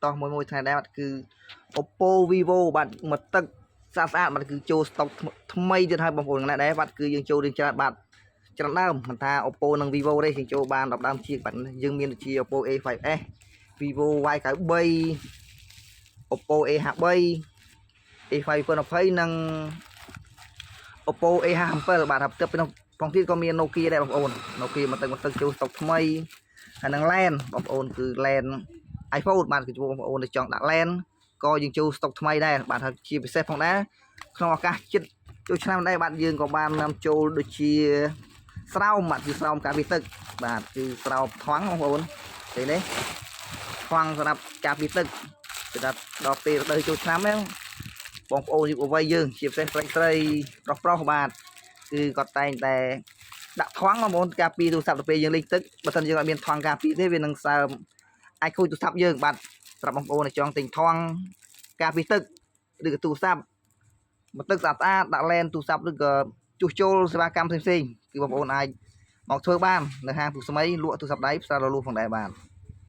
តោះមួយថ្ងៃដែរបាទគឺ Oppo Vivo បាទមកទឹកស្អាតបាទគឺចូលស្តុកថ្មីទៀតហើយបងប្អូនណាដែរបាទគឺយើងចូលរៀងច្រើនបាទច្រើនដើមមិនថា Oppo និង Vivo ទេយើងចូលបាន10ដើមជាងបាទយើងមានដូចជា Oppo A5s Vivo Y93 Oppo A53 A5 2020 និង Oppo A57 បាទហើយទៅក្នុងផងទៀតក៏មាន Nokia ដែរបងប្អូន Nokia មកទឹកចូលស្តុកថ្មីហើយនឹង LAN បងប្អូនគឺ LAN iPhone បាទគឺបងប្អូនដែលចង់ដាក់ LAN ក៏យើងចូលស្តុកថ្មីដែរបាទហើយជាពិសេសផងដែរក្នុងឱកាសចិត្តចូលឆ្នាំដែរបាទយើងក៏បាននាំចូលដូចជាស្រោមបាទគឺស្រោមការពារទឹកបាទគឺស្រោមថងបងប្អូនឃើញទេថងសម្រាប់ការពារទឹកគឺថាដល់ពេលទៅចូលឆ្នាំហ្នឹងបងប្អូនយុវវ័យយើងជាពិសេសប្រិយប្រុសបាទគឺគាត់តែងតែដាក់ថងបងប្អូនការពារទូរស័ព្ទទៅពេលយើងលេងទឹកបើមិនយើងអត់មានថងការពារទេវានឹងសើមអាចខូចទូរស័ព្ទយើងបាទសម្រាប់បងប្អូនដែលចង់ទិញថងការពារទឹកឬក៏ទូរស័ព្ទមកទឹកស្អាតដាក់ LAN ទូរស័ព្ទឬក៏ជួសជុលសេវាកម្មផ្សេងៗគឺបងប្អូនអាចមកធ្វើបាននៅហាងពុកស្មីលក់ទូរស័ព្ទដៃផ្សាររលួសផងដែរបាទ